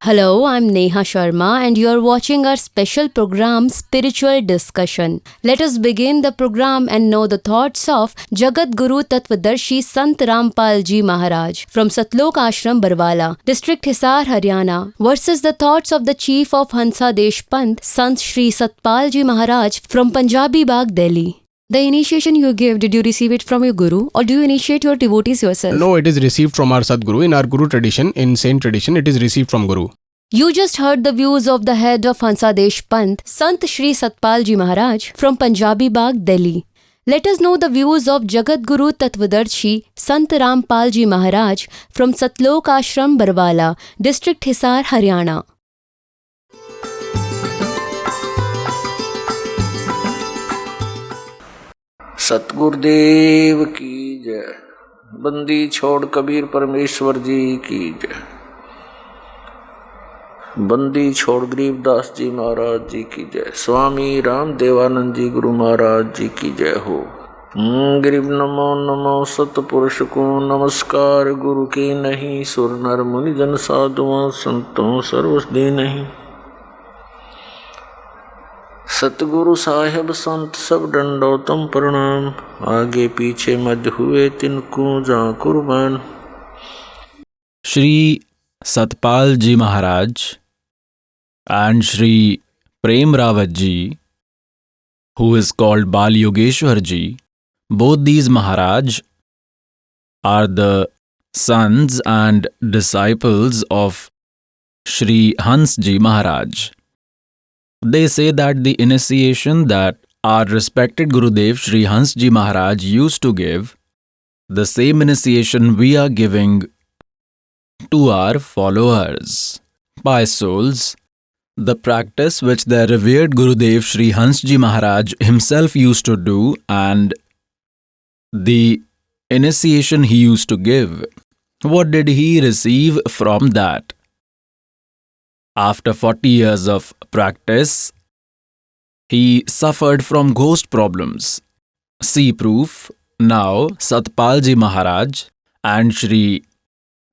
Hello, I'm Neha Sharma and you're watching our special program Spiritual Discussion. Let us begin the program and know the thoughts of Jagat Guru Tattvadarshi Sant Rampal Ji Maharaj from Satlok Ashram Barwala, District Hisar, Haryana versus the thoughts of the Chief of Hansa Desh Panth Sant Shri Satpal Ji Maharaj from Punjabi Bagh, Delhi. The initiation you give, did you receive it from your Guru or do you initiate your devotees yourself? No, it is received from our Sadguru. In our Guru tradition, in Saint tradition, it is received from Guru. You just heard the views of the head of Hansa Desh Panth, Sant Shri Satpal Ji Maharaj from Punjabi Bagh, Delhi. Let us know the views of Jagat Guru Tattvadarshi Sant Rampal Ji Maharaj from Satlok Ashram Barwala, District Hisar, Haryana. Satgurudev की जय। बंदी छोड़ कबीर परमेश्वर जी की जय। बंदी छोड़ गरीबदास जी महाराज जी की जय। स्वामी राम देवानंद जी गुरु महाराज जी की जय हो। गरीब नमो नमो सतपुरुष को नमस्कार। गुरु की नहीं सुर नर मुनि जन साधुओं संतों सर्वसदी नहीं। सतगुरु साहेब संत सब दंडोतम प्रणाम। आगे पीछे मध्य हुए तिनको जा कुर्बान। Shri Satpal Ji Maharaj and Shri Prem Rawat Ji, who is called Bal Yogeshwar Ji, both these Maharaj are the sons and disciples of Shri Hans Ji Maharaj. They say that the initiation that our respected Gurudev Shri Hans Ji Maharaj used to give, the same initiation we are giving to our followers. By souls, the practice which their revered Gurudev Shri Hans Ji Maharaj himself used to do and the initiation he used to give, what did he receive from that? After 40 years of practice, he suffered from ghost problems. See proof, now Satpal Ji Maharaj and Shri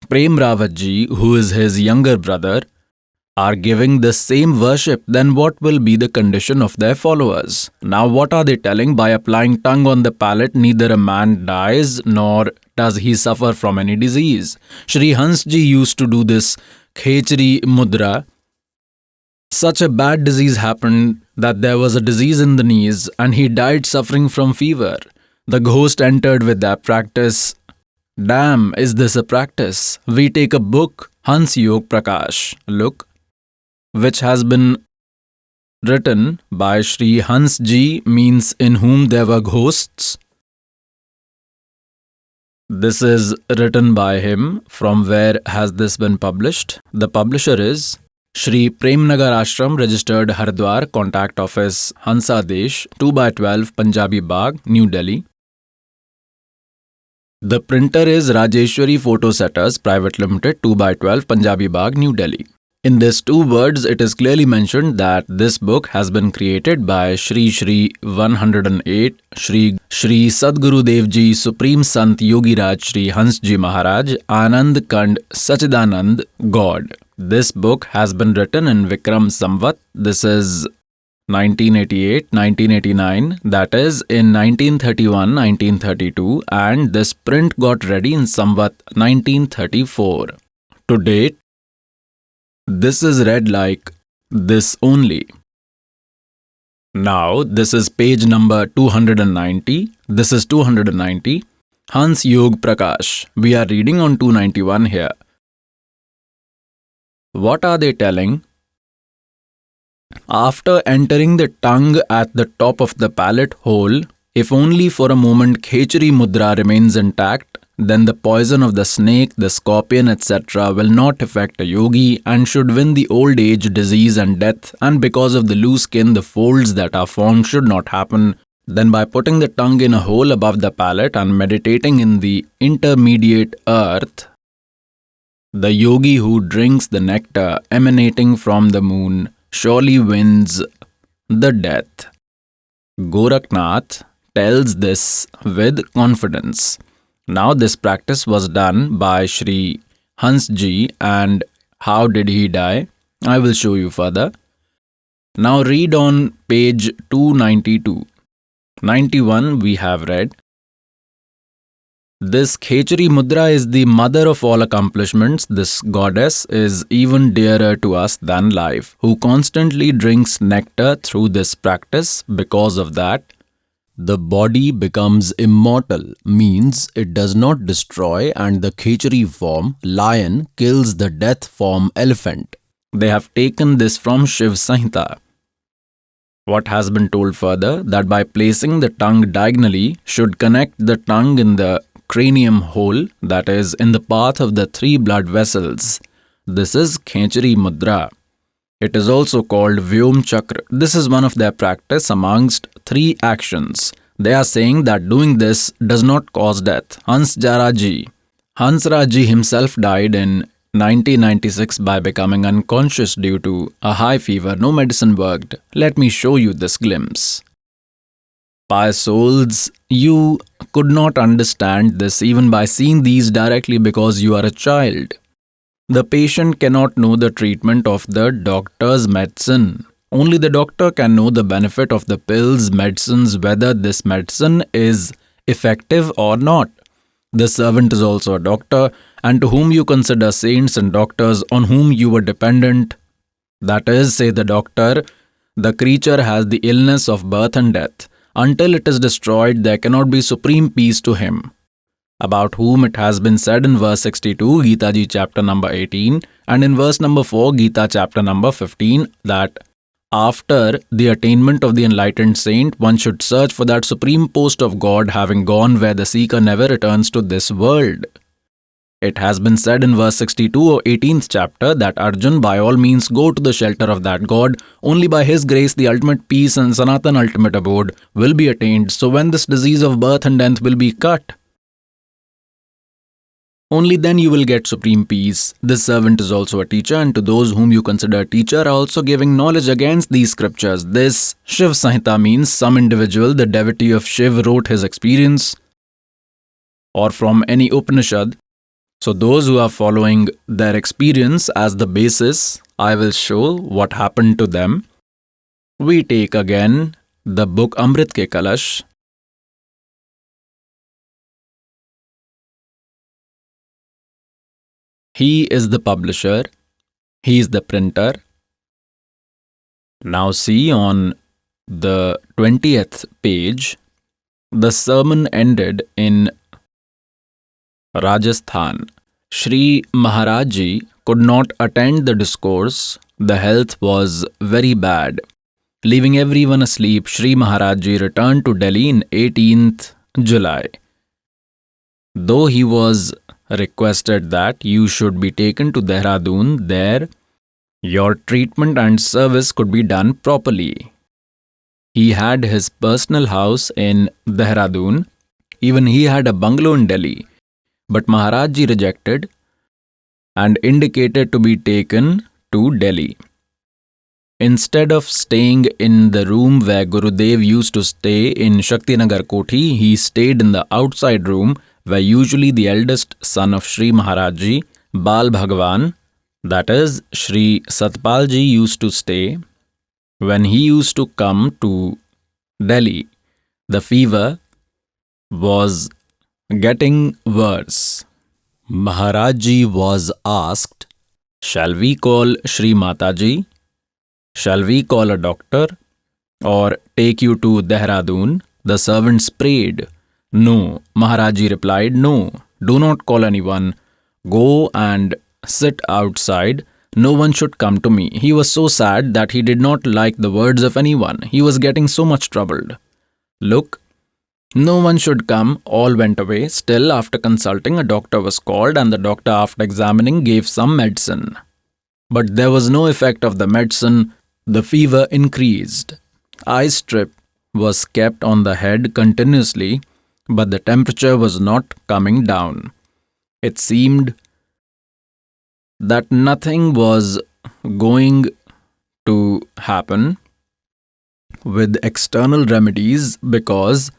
Prem Rawat Ji, who is his younger brother, are giving the same worship. Then what will be the condition of their followers? Now what are they telling? By applying tongue on the palate, neither a man dies nor does he suffer from any disease. Shri Hans Ji used to do this Khechri Mudra. Such a bad disease happened that there was a disease in the knees and he died suffering from fever. The ghost entered with that practice. Damn, is this a practice? We take a book, Hans Yog Prakash, look, which has been written by Shri Hans Ji, means in whom there were ghosts. This is written by him. From where has this been published? The publisher is Shri Premnagar Ashram, registered Hardwar, contact office Hansa Desh, 2/12 Punjabi Bagh, New Delhi. The printer is Rajeshwari Photo Setters Private Limited, 2/12 Punjabi Bagh, New Delhi. In these two words, it is clearly mentioned that this book has been created by Shri 108 Shri Sadguru Dev Ji Supreme Sant Yogi Raj Shri Hans Ji Maharaj Anand Kand Sachidanand God. This book has been written in Vikram Samvat. This is 1988, 1989, that is in 1931, 1932, and this print got ready in Samvat 1934. To date, this is read like this only. Now, this is page number 290. This is 290. Hans Yog Prakash. We are reading on 291 here. What are they telling? After entering the tongue at the top of the palate hole, if only for a moment Khechri Mudra remains intact, then the poison of the snake, the scorpion, etc. will not affect a yogi and should win the old age, disease and death, and because of the loose skin, the folds that are formed should not happen. Then by putting the tongue in a hole above the palate and meditating in the intermediate earth, the yogi who drinks the nectar emanating from the moon surely wins the death. Gorakhnath tells this with confidence. Now this practice was done by Shri Hans Ji and How did he die? I will show you further. Now read on page 292. 91 we have read. This Khechari Mudra is the mother of all accomplishments. This goddess is even dearer to us than life, who constantly drinks nectar through this practice. Because of that, the body becomes immortal, means it does not destroy, and the Khechari form, lion, kills the death form, elephant. They have taken this from Shiv Samhita. What has been told further, that by placing the tongue diagonally should connect the tongue in the cranium hole, that is, in the path of the 3 blood vessels. This is Khechari Mudra. It is also called Vyom Chakra. This is one of their practice amongst 3 actions. They are saying that doing this does not cause death. Hansraji himself died in 1996 by becoming unconscious due to a high fever. No medicine worked. Let me show you this glimpse. Pious souls, you could not understand this even by seeing these directly because you are a child. The patient cannot know the treatment of the doctor's medicine. Only the doctor can know the benefit of the pills, medicines, whether this medicine is effective or not. The servant is also a doctor, and to whom you consider saints and doctors on whom you were dependent. That is, say the doctor, the creature has the illness of birth and death. Until it is destroyed, there cannot be supreme peace to him. About whom it has been said in verse 62, Gita Ji chapter number 18, and in verse number 4, Gita chapter number 15, that after the attainment of the enlightened saint, one should search for that supreme post of God, having gone where the seeker never returns to this world. It has been said in verse 62 or 18th chapter that Arjun, by all means go to the shelter of that God. Only by his grace the ultimate peace and Sanatan ultimate abode will be attained. So when this disease of birth and death will be cut, only then you will get supreme peace. This servant is also a teacher, and to those whom you consider a teacher are also giving knowledge against these scriptures. This Shiv Samhita means some individual, the devotee of Shiv, wrote his experience, or from any Upanishad. So those who are following their experience as the basis, I will show what happened to them. We take again the book Amrit Ke Kalash. He is the publisher. He is the printer. Now see on the 20th page, the sermon ended in Rajasthan. Shri Maharaj Ji could not attend the discourse. The health was very bad. Leaving everyone asleep, Shri Maharaj Ji returned to Delhi in 18th July. Though he was requested that you should be taken to Dehradun, there your treatment and service could be done properly. He had his personal house in Dehradun. Even he had a bungalow in Delhi. But Maharaj Ji rejected and indicated to be taken to Delhi. Instead of staying in the room where Gurudev used to stay in Shaktinagar Kothi, he stayed in the outside room where usually the eldest son of Shri Maharaj Ji, Bal Bhagwan, that is Shri Satpal Ji, used to stay. When he used to come to Delhi, the fever was getting worse. Maharaj Ji was asked, "Shall we call Shri Mataji? Shall we call a doctor? Or take you to Dehradun?" The servants prayed. "No." Maharaj Ji replied, "No, do not call anyone. Go and sit outside. No one should come to me." He was so sad that he did not like the words of anyone. He was getting so much troubled. Look, no one should come. All went away. Still, after consulting, a doctor was called, and the doctor, after examining, gave some medicine. But there was no effect of the medicine. The fever increased. Eye strip was kept on the head continuously, but the temperature was not coming down. It seemed that nothing was going to happen with external remedies because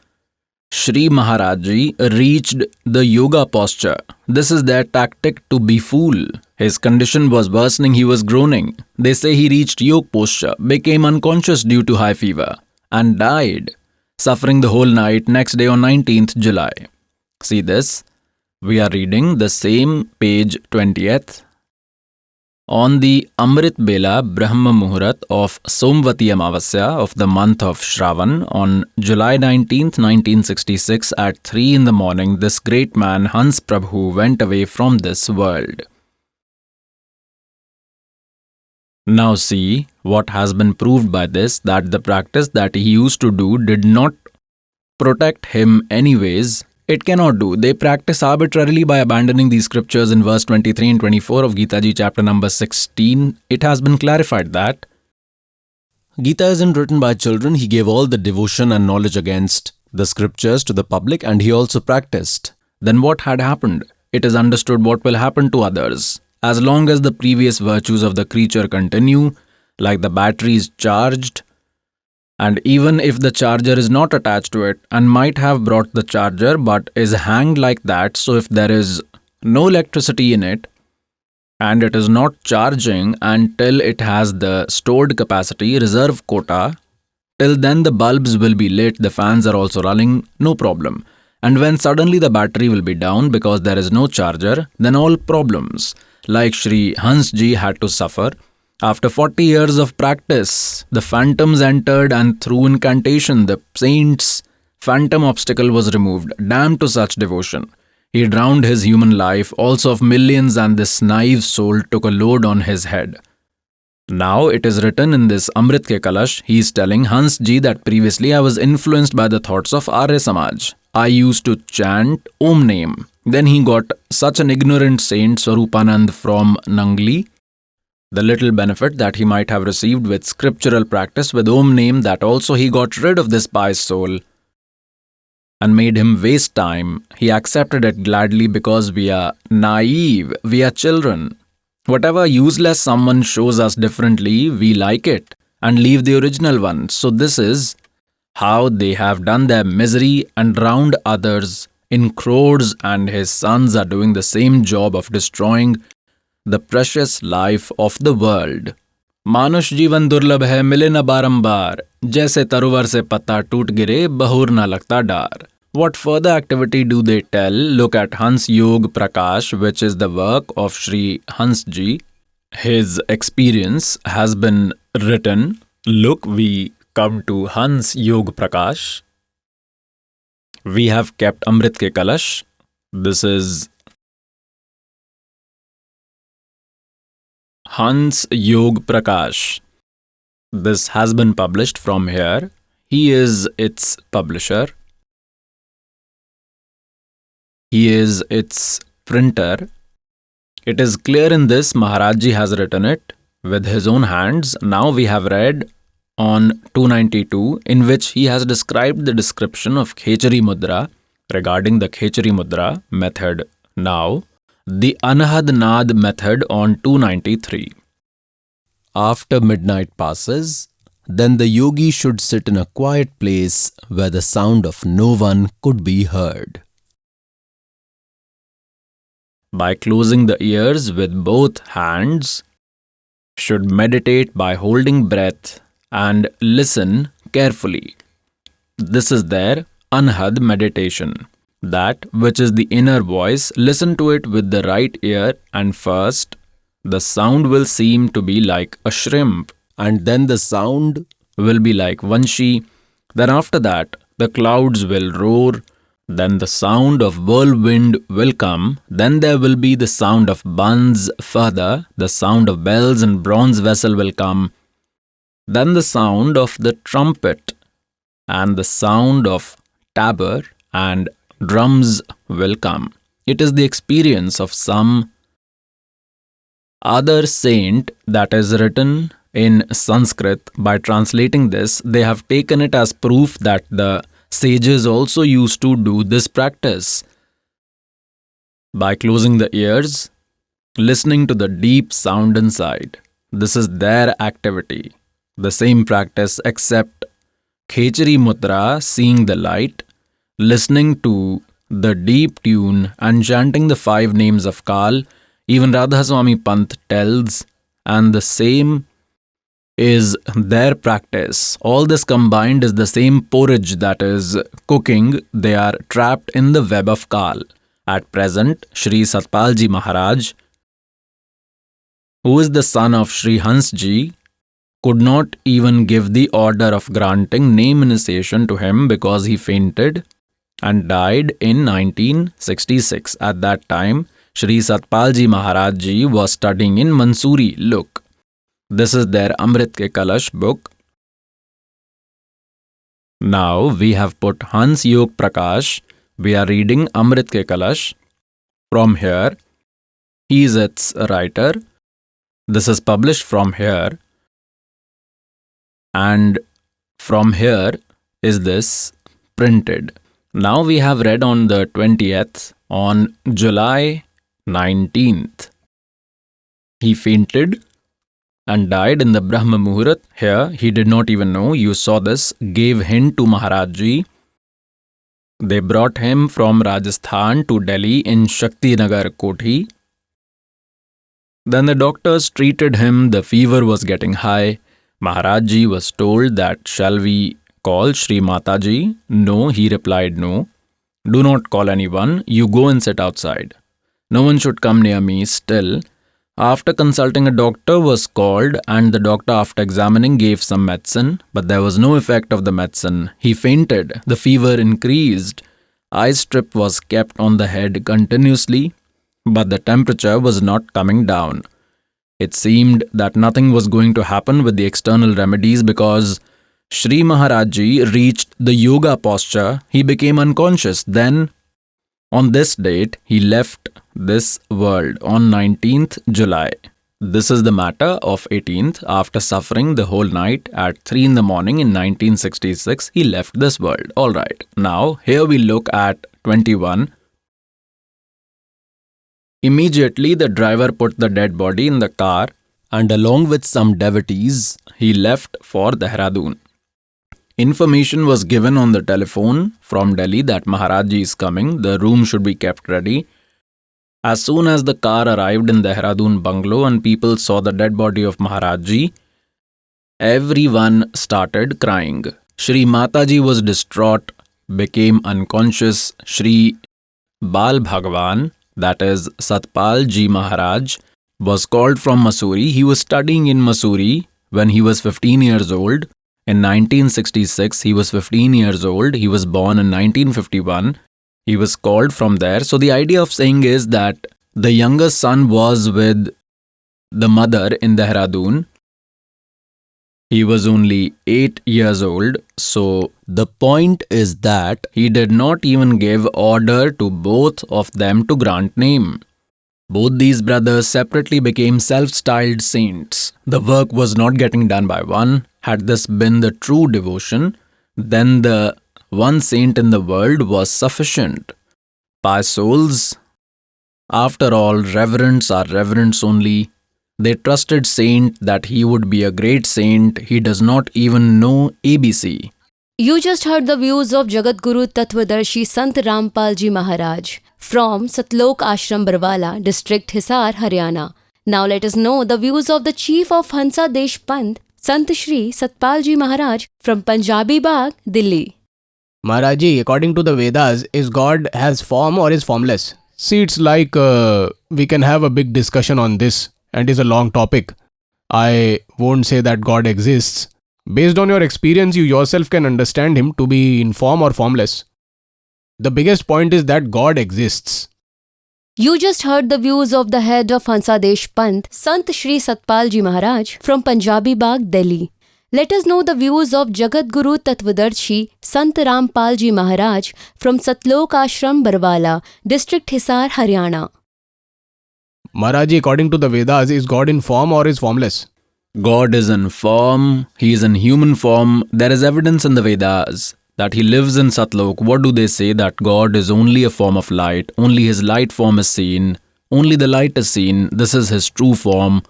Shri Maharaj Ji reached the yoga posture. This is their tactic to befool. His condition was worsening, he was groaning. They say he reached yoga posture, became unconscious due to high fever, and died, suffering the whole night next day on 19th July. See this? We are reading the same page 20th. On the Amrit Bela Brahma Muhurat of Somvati Amavasya of the month of Shravan on July 19th, 1966 at 3 in the morning, this great man Hans Prabhu went away from this world. Now see what has been proved by this, that the practice that he used to do did not protect him anyways. It cannot do. They practice arbitrarily by abandoning these scriptures in verse 23 and 24 of Gita Ji chapter number 16. It has been clarified that Gita isn't written by children. He gave all the devotion and knowledge against the scriptures to the public, and he also practiced. Then what had happened? It is understood what will happen to others. As long as the previous virtues of the creature continue, like the battery is charged, and even if the charger is not attached to it and might have brought the charger but is hanged like that, so if there is no electricity in it and it is not charging until it has the stored capacity, reserve quota, till then the bulbs will be lit, the fans are also running, no problem. And when suddenly the battery will be down because there is no charger, then all problems, like Shri Hans Ji had to suffer. After 40 years of practice, the phantoms entered, and through incantation, the saint's phantom obstacle was removed. Damned to such devotion, he drowned his human life, also of millions, and this naive soul took a load on his head. Now it is written in this Amrit Ke Kalash, he is telling Hans Ji that previously I was influenced by the thoughts of Arya Samaj. I used to chant Om name. Then he got such an ignorant saint, Swarupanand from Nangli, the little benefit that he might have received with scriptural practice with Om name, that also he got rid of this pious soul and made him waste time. He accepted it gladly because we are naive, we are children. Whatever useless someone shows us differently, we like it and leave the original one. So this is how they have done their misery and drowned others in crores, and his sons are doing the same job of destroying the precious life of the world. मानुष जीवन दुर्लभ है, मिले न बारंबार, जैसे तरुवर से पत्ता टूट गिरे, बहुर न लगता डार. What further activity do they tell? Look at Hans Yog Prakash, which is the work of Sri Hans Ji. His experience has been written. Look, we come to Hans Yog Prakash. We have kept Amrit Ke Kalash. This is Hans Yog Prakash. This has been published from here. He is its publisher. He is its printer. It is clear in this, Maharaj Ji has written it with his own hands. Now we have read on 292, in which he has described the description of Khechari Mudra regarding the Khechari Mudra method. Now, the Anahad Nad method on 293. After midnight passes, then the yogi should sit in a quiet place where the sound of no one could be heard. By closing the ears with both hands, should meditate by holding breath and listen carefully. This is their Anahad meditation. That which is the inner voice, listen to it with the right ear, and first the sound will seem to be like a shrimp, and then the sound will be like Vanshi. Then after that, the clouds will roar. Then the sound of whirlwind will come. Then there will be the sound of buns. Further, the sound of bells and bronze vessel will come. Then the sound of the trumpet and the sound of tabor and drums will come. It is the experience of some other saint that is written in Sanskrit. By translating this, they have taken it as proof that the sages also used to do this practice. By closing the ears, listening to the deep sound inside. This is their activity. The same practice except Khechari Mudra, seeing the light, listening to the deep tune and chanting the 5 names of Kal, even Radha Swami Pant tells, and the same is their practice. All this combined is the same porridge that is cooking. They are trapped in the web of Kal. At present, Shri Satpal Ji Maharaj, who is the son of Shri Hans Ji, could not even give the order of granting name initiation to him because he fainted and died in 1966. At that time, Shri Satpal Ji Maharaj Ji was studying in Mansoori. Look, this is their Amrit Ke Kalash book. Now we have put Hans Yog Prakash. We are reading Amrit Ke Kalash. From here, he is its writer. This is published from here. And from here is this printed. Now we have read on the 20th, on July 19th. He fainted and died in the Brahma Muhurat. Here, he did not even know. You saw this. Gave hint to Maharaj Ji. They brought him from Rajasthan to Delhi in Shakti Nagar Kothi. Then the doctors treated him. The fever was getting high. Maharaj Ji was told that, shall we call Shri Mataji? No, he replied, no. Do not call anyone. You go and sit outside. No one should come near me still. After consulting a doctor was called, and the doctor, after examining, gave some medicine, but there was no effect of the medicine. He fainted. The fever increased. Eye strip was kept on the head continuously, but the temperature was not coming down. It seemed that nothing was going to happen with the external remedies because Shri Maharaj Ji reached the yoga posture. He became unconscious. Then, on this date, he left this world on 19th July. This is the matter of 18th. After suffering the whole night at 3 in the morning in 1966, he left this world. Alright, now here we look at 21. Immediately the driver put the dead body in the car and along with some devotees, he left for Dehradun. Information was given on the telephone from Delhi that Maharaj Ji is coming. The room should be kept ready. As soon as the car arrived in Dehradun bungalow and people saw the dead body of Maharaj Ji, everyone started crying. Shri Mataji was distraught, became unconscious. Shri Bal Bhagwan, that is Satpal Ji Maharaj, was called from Mussoorie. He was studying in Mussoorie when he was 15 years old. In 1966, he was 15 years old. He was born in 1951. He was called from there. So the idea of saying is that the younger son was with the mother in Dehradun. He was only 8 years old. So the point is that he did not even give order to both of them to grant name. Both these brothers separately became self-styled saints. The work was not getting done by one. Had this been the true devotion, then the one saint in the world was sufficient. Pious souls, after all, reverents are reverents only. They trusted saint that he would be a great saint. He does not even know ABC. You just heard the views of Jagadguru Tattvadarshi Sant Rampal Ji Maharaj from Satlok Ashram Barwala, district Hisar, Haryana. Now let us know the views of the chief of Hansa Desh Panth, Sant Shri Satpal Ji Maharaj from Punjabi Bagh, Delhi. Maharaji, according to the Vedas, is God has form or is formless? See, it's like we can have a big discussion on this and it's a long topic. I won't say that God exists. Based on your experience, you yourself can understand him to be in form or formless. The biggest point is that God exists. You just heard the views of the head of Hansa Desh Panth, Sant Shri Satpal Ji Maharaj from Punjabi Bagh, Delhi. Let us know the views of Jagadguru Tattvadarshi Sant Rampal Ji Maharaj from Satlok Ashram Barwala, district Hisar, Haryana. Maharaji, according to the Vedas, is God in form or is formless? God is in form. He is in human form. There is evidence in the Vedas that he lives in Satlok. What do they say? That God is only a form of light. Only his light form is seen. Only the light is seen. This is his true form.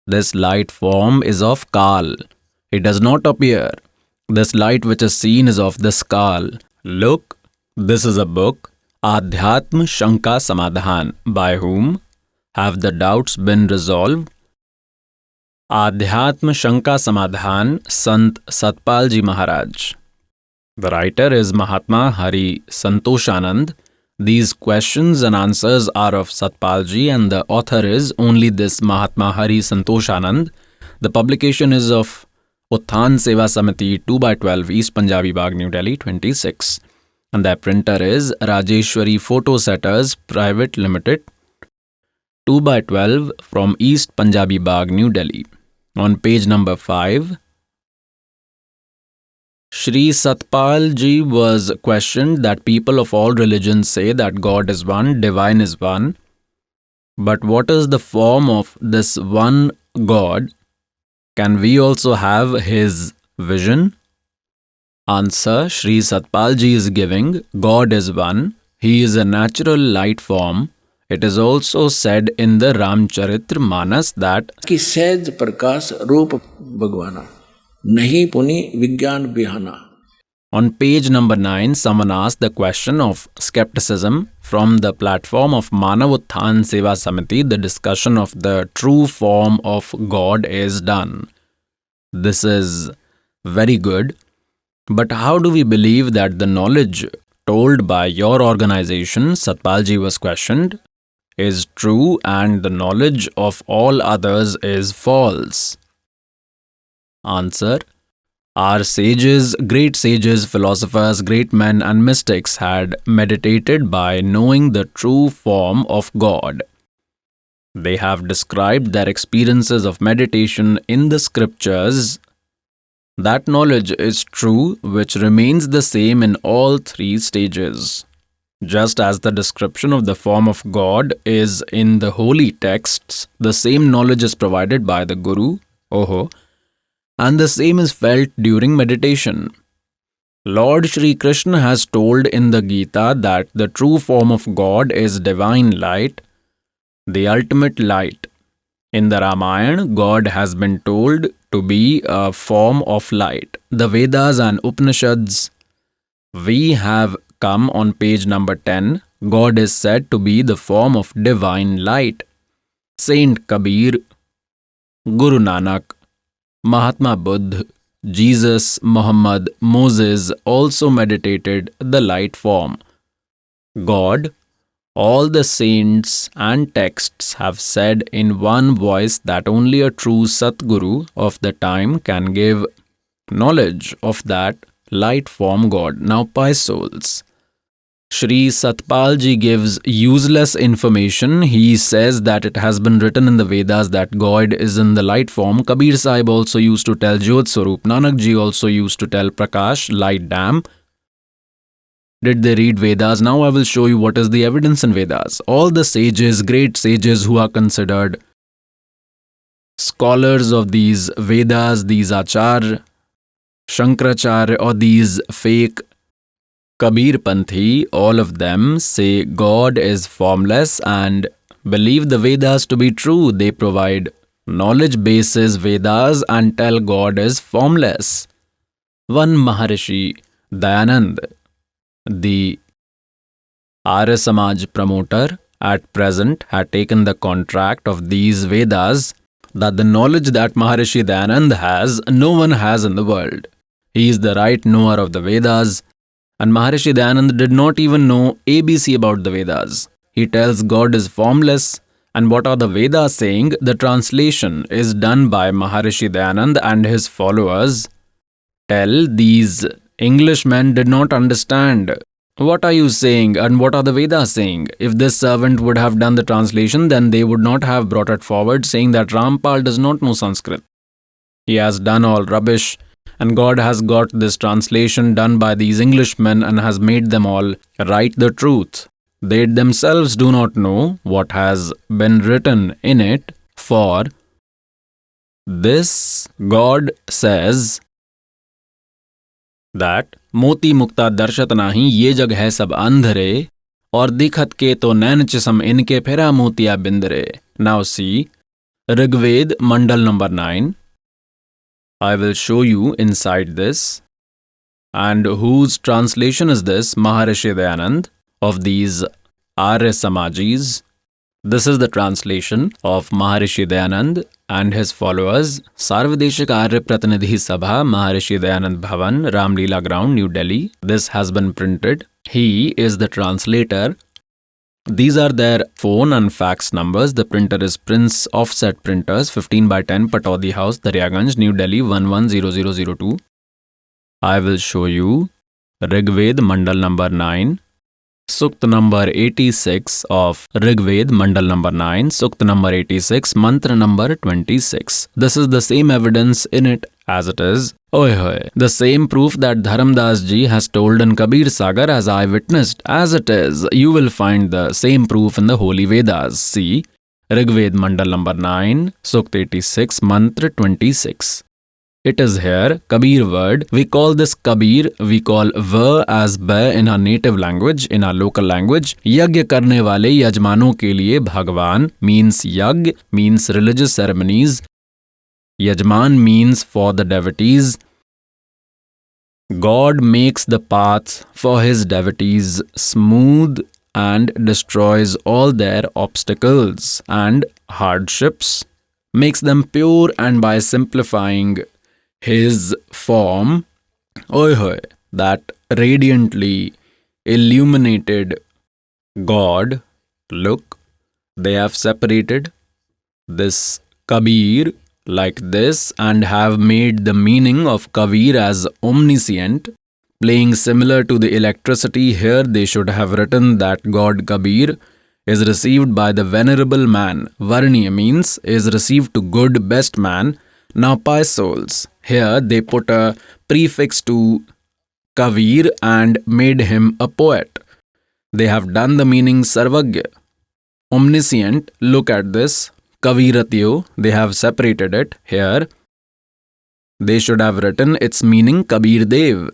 This light form is of Kal. It does not appear. This light which is seen is of this Kal. Look, This is a book, Adhyatma Shanka Samadhan. By whom have the doubts been resolved? Adhyatma Shanka Samadhan, Sant Satpal Ji Maharaj. The writer is Mahatma Hari Santoshanand. These questions and answers are of Satpal Ji, and the author is only this Mahatma Hari Santoshanand. The publication is of Utthan Seva Samiti 2/12 East Punjabi Bagh, New Delhi 26. And the printer is Rajeshwari Photo Setters Private Limited 2/12 from East Punjabi Bagh, New Delhi. On page number 5, Shri Satpal Ji was questioned that people of all religions say that God is one, divine is one. But what is the form of this one God? Can we also have his vision? Answer Shri Satpal Ji is giving, God is one. He is a natural light form. It is also said in the Ramcharitra Manas that कि सहज प्रकाश रूप भगवाना नहीं पुनि विज्ञान बिहाना. On page number 9, someone asked the question of skepticism from the platform of Manavutthan Seva Samiti. The discussion of the true form of God is done. This is very good. But how do we believe that the knowledge told by your organization, Satpal Ji was questioned, is true and the knowledge of all others is false? Answer. Our sages, great sages, philosophers, great men and mystics had meditated by knowing the true form of God. They have described their experiences of meditation in the scriptures. That knowledge is true, which remains the same in all three stages. Just as the description of the form of God is in the holy texts, the same knowledge is provided by the Guru, and the same is felt during meditation. Lord Shri Krishna has told in the Gita that the true form of God is divine light, the ultimate light. In the Ramayana, God has been told to be a form of light. The Vedas and Upanishads, we have come on page number 10. God is said to be the form of divine light. Saint Kabir, Guru Nanak, Mahatma Buddha, Jesus, Muhammad, Moses also meditated the light form. God, all the saints and texts have said in one voice that only a true Satguru of the time can give knowledge of that light form God. Now, pious souls, Shri Satpal Ji gives useless information. He says that it has been written in the Vedas that God is in the light form. Kabir Sahib also used to tell Jyot Swarup. Nanak Ji also used to tell Prakash, light dam. Did they read Vedas? Now I will show you what is the evidence in Vedas. All the sages, great sages who are considered scholars of these Vedas, these Acharya, Shankaracharya or these fake Kabir Panthi, all of them say God is formless and believe the Vedas to be true. They provide knowledge bases Vedas and tell God is formless. One Maharishi, Dayanand, the Arya Samaj promoter, at present had taken the contract of these Vedas that the knowledge that Maharishi Dayanand has, no one has in the world. He is the right knower of the Vedas. And Maharishi Dayanand did not even know ABC about the Vedas. He tells God is formless, and what are the Vedas saying? The translation is done by Maharishi Dayanand and his followers. Tell these Englishmen did not understand. What are you saying and what are the Vedas saying? If this servant would have done the translation, then they would not have brought it forward saying that Rampal does not know Sanskrit. He has done all rubbish. And God has got this translation done by these Englishmen and has made them all write the truth. They themselves do not know what has been written in it. For this, God says that मोती मुक्ता दर्शत नाही ये जग है सब अंधरे और दिखत के तो नैन चिसम इनके फिरा मोतिया बिंदरे. Now see, Rigved, Mandal number 9. I will show you inside this. And whose translation is this? Maharishi Dayanand of these Arya Samajis. This is the translation of Maharishi Dayanand and his followers. Sarvadeshik Arya Pratinidhi Sabha, Maharishi Dayanand Bhavan, Ramlila Ground, New Delhi. This has been printed. He is the translator. These are their phone and fax numbers. The printer is Prince Offset Printers, 15 by 10, Pataudi House, Daryaganj, New Delhi, 110002. I will show you Rigved Mandal number 9, Sukt number 86 of Rigved Mandal number 9, Sukt number 86, Mantra number 26. This is the same evidence in it as it is. Oi hoy, the same proof that Dharamdas ji has told in Kabir Sagar as I witnessed. As it is, you will find the same proof in the Holy Vedas. See, Rigved Mandal number 9, Sukt 86, Mantra 26. It is here, Kabir word. We call this Kabir, we call V as Ba in our native language, in our local language. Yagya karne wale yajmano ke liye Bhagwan means yag, means religious ceremonies. Yajman means for the devotees. God makes the path for his devotees smooth and destroys all their obstacles and hardships, makes them pure, and by simplifying his form, oi hoy, that radiantly illuminated God, look, they have separated this Kabir like this and have made the meaning of Kabir as omniscient, playing similar to the electricity. Here they should have written that God Kabir is received by the venerable man. Varniya means is received to good best man. Now pious souls, here they put a prefix to Kabir and made him a poet. They have done the meaning Sarvagya, omniscient. Look at this, Kaviratyo, they have separated it here. They should have written its meaning Kabir Dev.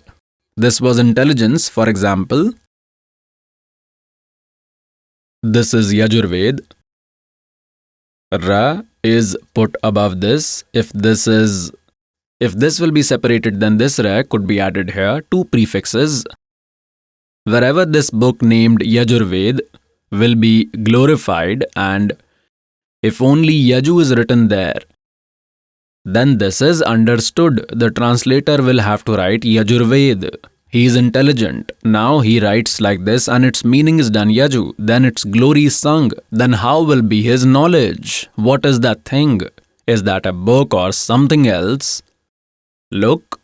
This was intelligence. For example, this is Yajurved. Ra is put above this. If this will be separated, then this Ra could be added here. Two prefixes. Wherever this book named Yajurved will be glorified, and if only Yaju is written there, then this is understood. The translator will have to write Yajurved. He is intelligent. Now he writes like this and its meaning is done Yaju. Then its glory is sung. Then how will be his knowledge? What is that thing? Is that a book or something else? Look,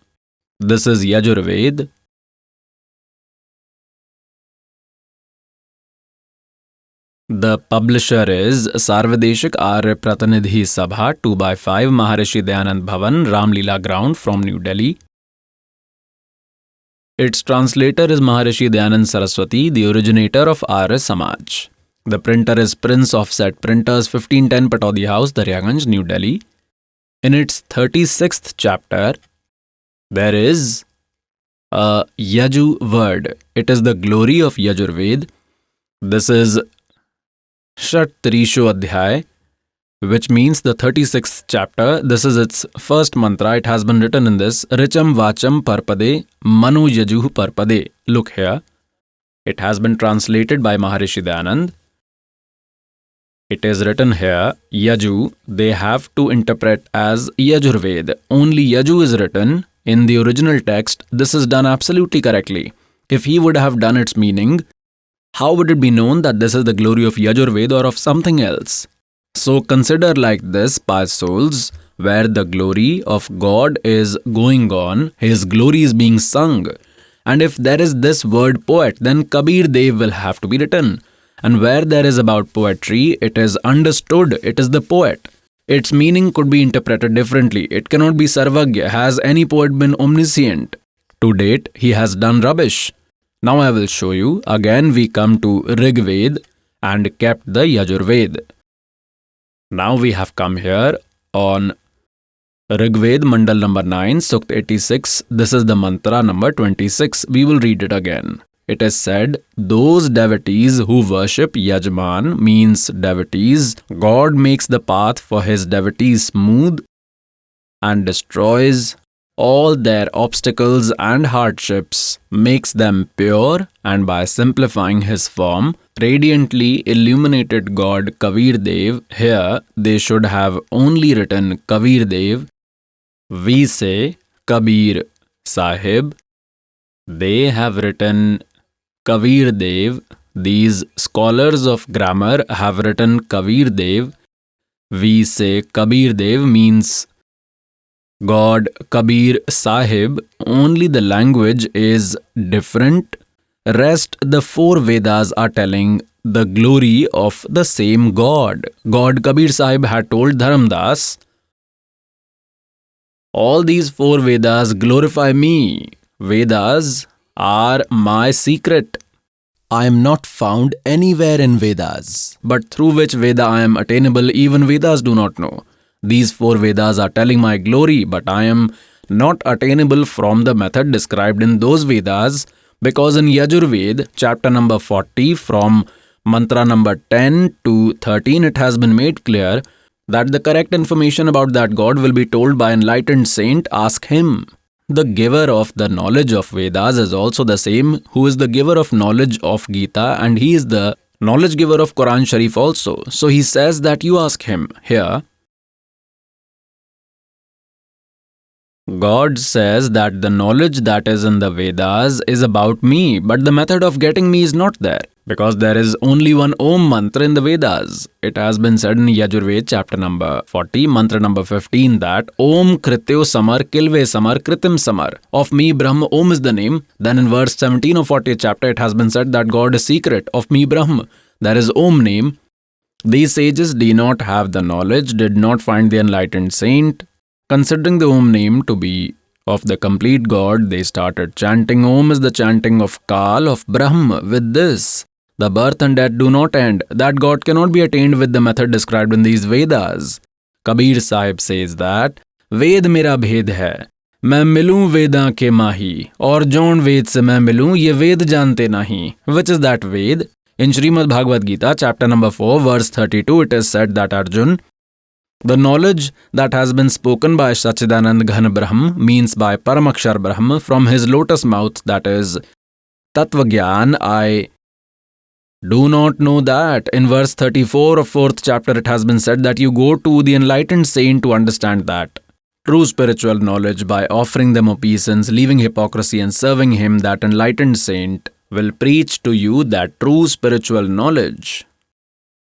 this is Yajurved. The publisher is Sarvadeshik Arya Pratinidhi Sabha, 2/5, Maharishi Dayanand Bhavan, Ramlila Ground from New Delhi. Its translator is Maharishi Dayanand Saraswati, the originator of Arya Samaj. The printer is Prince Offset Printers, 1510 Pataudi House, Daryaganj, New Delhi. In its 36th chapter, there is a Yaju word. It is the glory of Yajurved. This is Shat Trisho Adhyay, which means the 36th chapter. This is its first mantra. It has been written in this, Richam Vacham Parpade Manu Yajuhu Parpade. Look here. It has been translated by Maharishi Dayanand. It is written here, Yaju, they have to interpret as Yajurved. Only Yaju is written in the original text. This is done absolutely correctly. If he would have done its meaning, how would it be known that this is the glory of Yajurved or of something else? So consider like this, pious souls, where the glory of God is going on, his glory is being sung. And if there is this word poet, then Kabir Dev will have to be written. And where there is about poetry, it is understood, it is the poet. Its meaning could be interpreted differently. It cannot be Sarvagya. Has any poet been omniscient? To date, he has done rubbish. Now I will show you. Again we come to Rigved and kept the Yajurved. Now we have come here on Rigved Mandal number 9, Sukt 86. This is the mantra number 26. We will read it again. It is said, those devotees who worship Yajman, means devotees, God makes the path for his devotees smooth and destroys all their obstacles and hardships, makes them pure, and by simplifying his form, radiantly illuminated God Kabir Dev. Here they should have only written Kabir Dev. We say Kabir Sahib. They have written Kabir Dev. These scholars of grammar have written Kabir Dev. We say Kabir Dev means God Kabir Sahib. Only the language is different. Rest the four Vedas are telling the glory of the same God. God Kabir Sahib had told Dharamdas, all these four Vedas glorify me. Vedas are my secret. I am not found anywhere in Vedas, but through which Veda I am attainable, even Vedas do not know. These four Vedas are telling my glory, but I am not attainable from the method described in those Vedas, because in Yajurved, chapter number 40, from mantra number 10 to 13, it has been made clear that the correct information about that God will be told by enlightened saint. Ask him. The giver of the knowledge of Vedas is also the same who is the giver of knowledge of Gita, and he is the knowledge giver of Quran Sharif also. So he says that you ask him. Here, God says that the knowledge that is in the Vedas is about me, but the method of getting me is not there, because there is only one Om mantra in the Vedas. It has been said in Yajurved chapter number 40, mantra number 15 that Om Krityo Samar Kilve Samar Kritim Samar. Of me Brahm, Om is the name. Then in verse 17 of 40th chapter it has been said that God is secret. Of me Brahm, there is Om name. These sages did not have the knowledge, did not find the enlightened saint. Considering the Om name to be of the complete God, they started chanting. Om is the chanting of Kal, of Brahm. With this, the birth and death do not end. That God cannot be attained with the method described in these Vedas. Kabir Sahib says that, Ved mera bhed hai, मैं मिलूं वेदा के माही, और जौन वेद से मैं मिलूं, ये वेद जानते नहीं. Which is that Ved? In Srimad Bhagavad Gita, chapter number 4, verse 32, it is said that Arjun, the knowledge that has been spoken by Sachidanand Ghan Brahm means by Paramakshar Brahm from his lotus mouth, that is Tattva Gyan. I do not know that. In verse 34 of 4th chapter it has been said that you go to the enlightened saint to understand that. True spiritual knowledge by offering them obeisance, leaving hypocrisy and serving him, that enlightened saint will preach to you that true spiritual knowledge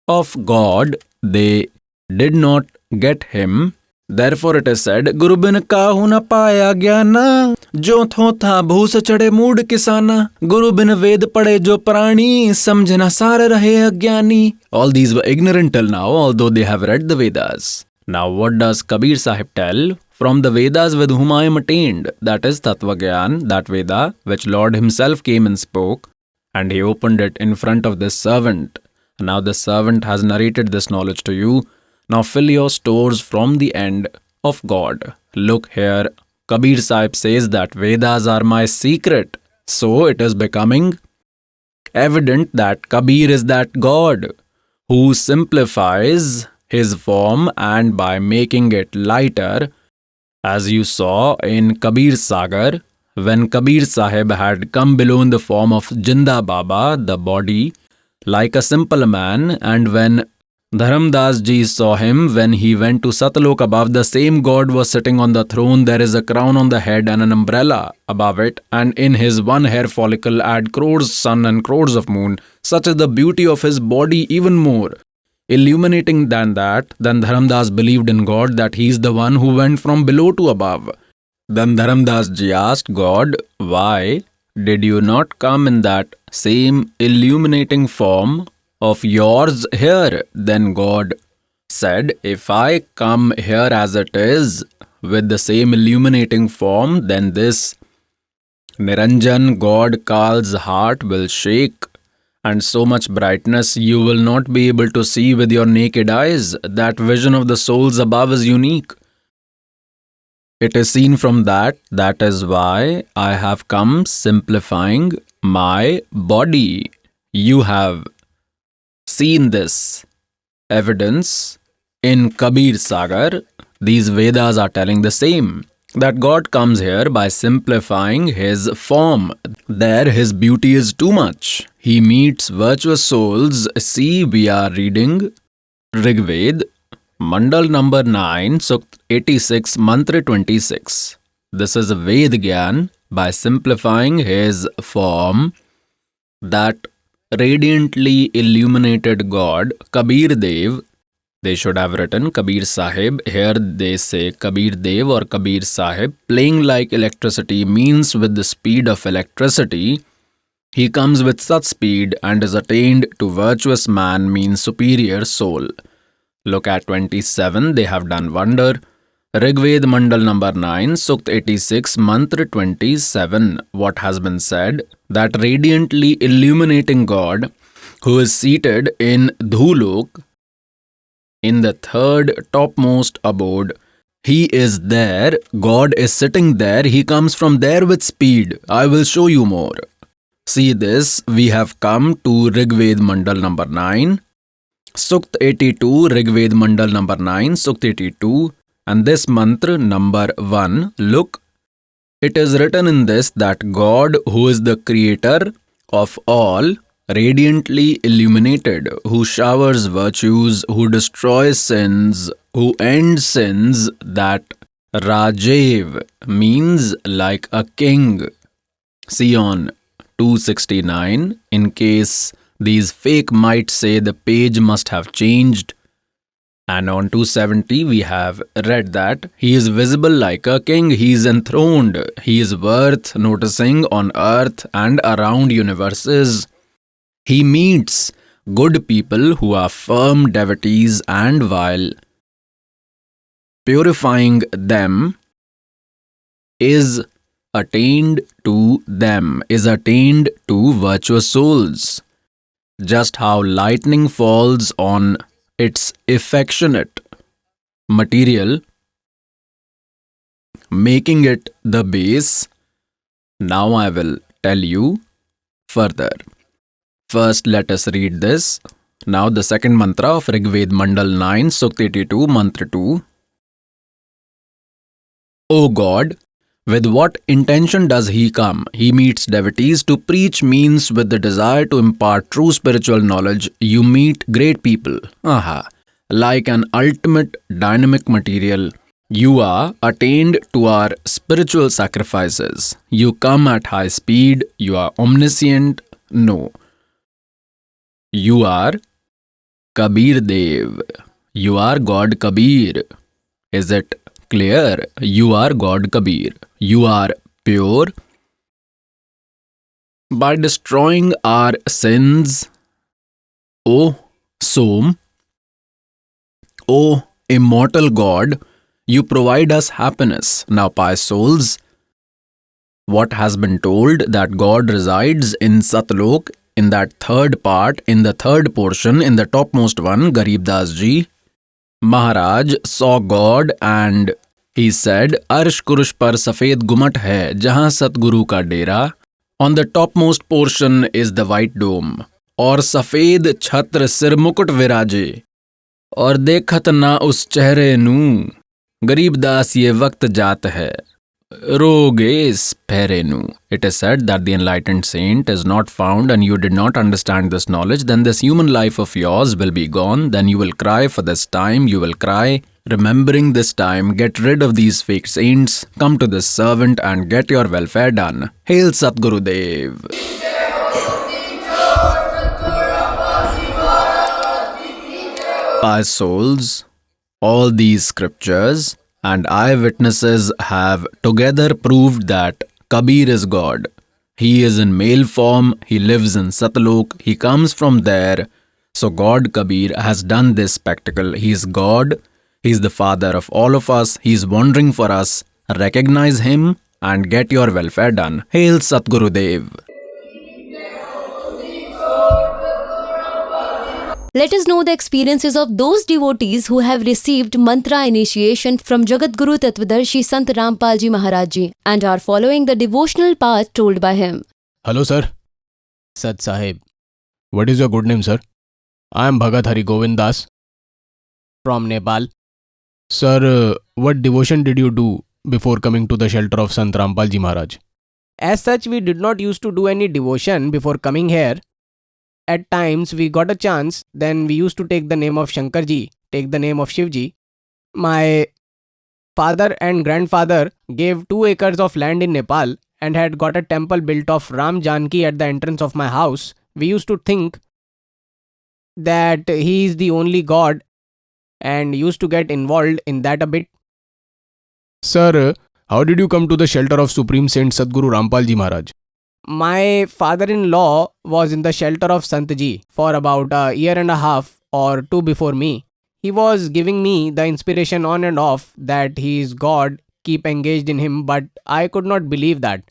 of God. They did not get him. Therefore it is said, Guru bin kahu na paya gyana, jo tho tha bhus chade mood kisana, Guru bin ved pade jo prani, samjhna sar rahe agyani. All these were ignorant till now, although they have read the Vedas. Now what does Kabir Sahib tell? From the Vedas with whom I am attained, that is Tattva Gyan, that Veda which Lord himself came and spoke, and he opened it in front of this servant. Now the servant has narrated this knowledge to you. Now fill your stores from the end of God. Look here, Kabir Sahib says that Vedas are my secret. So it is becoming evident that Kabir is that God who simplifies his form, and by making it lighter, as you saw in Kabir Sagar, when Kabir Sahib had come below in the form of Jinda Baba, the body, like a simple man, and when Dharamdas ji saw him when he went to Satlok above, the same God was sitting on the throne. There is a crown on the head and an umbrella above it, and in his one hair follicle add crores sun and crores of moon. Such is the beauty of his body, even more illuminating than that. Then Dharamdas believed in God, that he is the one who went from below to above. Then Dharamdas ji asked God, why did you not come in that same illuminating form of yours here? Then God said, if I come here as it is, with the same illuminating form, then this Niranjan God Kal's heart will shake, and so much brightness you will not be able to see with your naked eyes. That vision of the souls above is unique. It is seen from that. That is why I have come simplifying my body. You have seen this evidence in Kabir Sagar. These Vedas are telling the same. that God comes here by simplifying his form. There his beauty is too much. He meets virtuous souls. See, we are reading Rigved, Mandal number 9, Sukt 86, Mantra 26. This is Ved Gyan by simplifying his form. That radiantly illuminated God, Kabir Dev, they should have written Kabir Sahib. Here they say Kabir Dev or Kabir Sahib. Playing like electricity means with the speed of electricity. He comes with such speed and is attained to virtuous man means superior soul. Look at 27, they have done wonder. Rigved Mandal number 9, Sukt 86, Mantra 27. What has been said? That radiantly illuminating God, who is seated in Dhulok, in the third topmost abode, he is there. God is sitting there. He comes from there with speed. I will show you more. See this, we have come to Rigved Mandal number 9, Sukt 82, Rigved Mandal number 9, Sukt 82, and this mantra number 1. Look, it is written in this that God, who is the creator of all, radiantly illuminated, who showers virtues, who destroys sins, who ends sins, that Rajiv means like a king. See on 269, in case these fake might say the page must have changed. And on 270 we have read that he is visible like a king, he is enthroned, he is worth noticing on earth and around universes. He meets good people who are firm devotees, and while purifying them is attained to virtuous souls. Just how lightning falls on its affectionate material, making it the base. Now I will tell you further. First, let us read this. Now the second mantra of Rigved Mandal 9, Sukt 82, Mantra 2. O God, with what intention does he come? He meets devotees to preach means with the desire to impart true spiritual knowledge. You meet great people. Like an ultimate dynamic material, you are attained to our spiritual sacrifices. You come at high speed. You are omniscient. No. You are Kabir Dev. You are God Kabir. Is it clear? You are God Kabir. You are pure. By destroying our sins, O Som, O immortal God, you provide us happiness. Now, pious souls, what has been told that God resides in Satlok, in that third part, in the third portion, in the topmost one, Garib Das Ji Maharaj saw God and he said, Arsh Kurush par Safed Gumat hai, jahan Satguru ka dera. On the topmost portion is the white dome. और सफेद छत्र सिर मुकुट विराजे और देखत ना उस चेहरे नू गरीबदास ये वक्त जात है रोगे इस फेरे नू. It is said that the enlightened saint is not found and you did not understand this knowledge, then this human life of yours will be gone, then you will cry for this time, you will cry remembering this time. Get rid of these fake saints, come to this servant and get your welfare done. Hail Satguru Dev. Pious souls, all these scriptures and eyewitnesses have together proved that Kabir is God. He is in male form, he lives in Satlok, he comes from there. So God Kabir has done this spectacle. He is God, he is the father of all of us, he is wandering for us. Recognize him and get your welfare done. Hail Satguru Dev. Let us know the experiences of those devotees who have received mantra initiation from Jagadguru Tattvadarshi Sant Rampal Ji Maharaj Ji and are following the devotional path told by him. Hello, sir. Sat Sahib. What is your good name, sir? I am Bhagat Hari Govind Das from Nepal. Sir, what devotion did you do before coming to the shelter of Sant Rampal Ji Maharaj? As such, we did not used to do any devotion before coming here. At times, we got a chance, then we used to take the name of Shankarji, take the name of Shivji. My father and grandfather gave 2 acres of land in Nepal and had got a temple built of Ram Janki at the entrance of my house. We used to think that he is the only God and used to get involved in that a bit. Sir, how did you come to the shelter of Supreme Saint Sadguru Rampal Ji Maharaj? My father-in-law was in the shelter of Sant Ji for about a year and a half or 2 before me. He was giving me the inspiration on and off that he is God, keep engaged in him, but I could not believe that.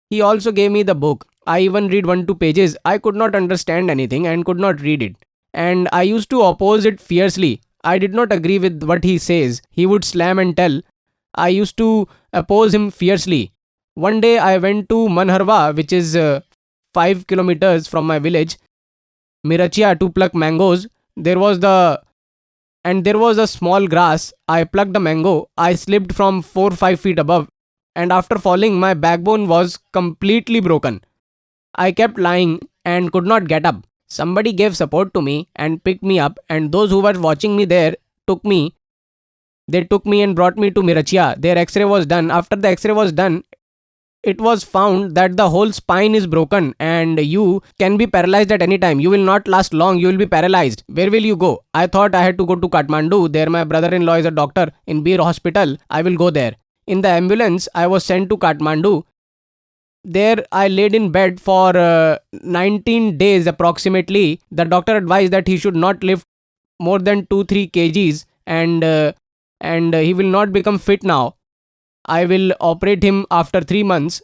He also gave me the book. I even read 1-2 pages. I could not understand anything and could not read it. And I used to oppose it fiercely. I did not agree with what he says. He would slam and tell. I used to oppose him fiercely. One day I went to Manharwa, which is 5 kilometers from my village, Mirachia, to pluck mangoes. There was a small grass. I plucked the mango. I slipped from 4-5 feet above, and after falling, my backbone was completely broken. I kept lying and could not get up. Somebody gave support to me and picked me up, and those who were watching me there took me. They took me and brought me to Mirachia. Their X-ray was done. After the X-ray was done, it was found that the whole spine is broken and you can be paralyzed at any time. You will not last long. You will be paralyzed. Where will you go? I thought I had to go to Kathmandu. There my brother-in-law is a doctor in Bir hospital. I will go there. In the ambulance, I was sent to Kathmandu. There I laid in bed for 19 days approximately. The doctor advised that he should not lift more than 2-3 kgs and he will not become fit now. I will operate him after 3 months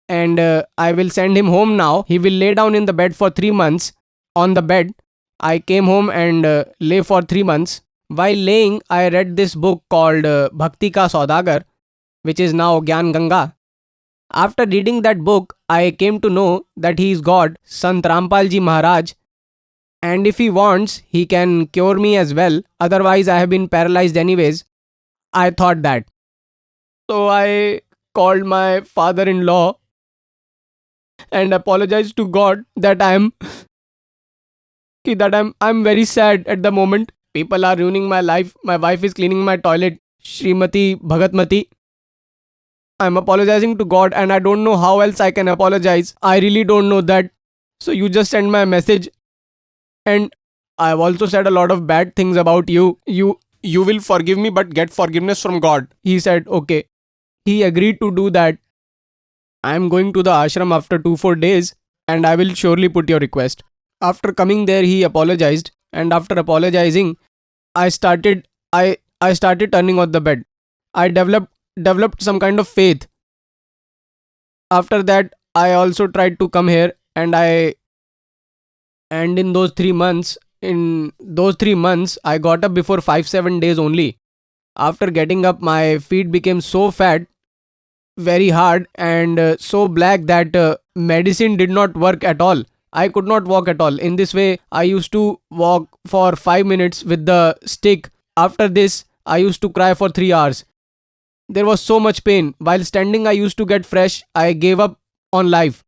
and I will send him home now. He will lay down in the bed for 3 months on the bed. I came home and lay for 3 months. While laying, I read this book called Bhakti Ka Saudagar, which is now Gyan Ganga. After reading that book, I came to know that he is God, Sant Rampal Ji Maharaj, and if he wants, he can cure me as well. Otherwise, I have been paralyzed anyways. I thought that. So I called my father-in-law and apologized to God that I'm very sad at the moment. People are ruining my life. My wife is cleaning my toilet. Srimati Bhagatmati. I'm apologizing to God and I don't know how else I can apologize. I really don't know that. So you just send my message. And I've also said a lot of bad things about you. You will forgive me but get forgiveness from God. He said, okay. He agreed to do that. I am going to the ashram after 2-4 days and I will surely put your request. After coming there, he apologized, and after apologizing, I started turning on the bed. I developed some kind of faith. After that, I also tried to come here and in those 3 months, I got up before 5-7 days only. After getting up, my feet became so fat, very hard and so black that medicine did not work at all. I could not walk at all. In this way, I used to walk for 5 minutes with the stick. After this, I used to cry for 3 hours. There was so much pain. While standing, I used to get fresh. I gave up on life.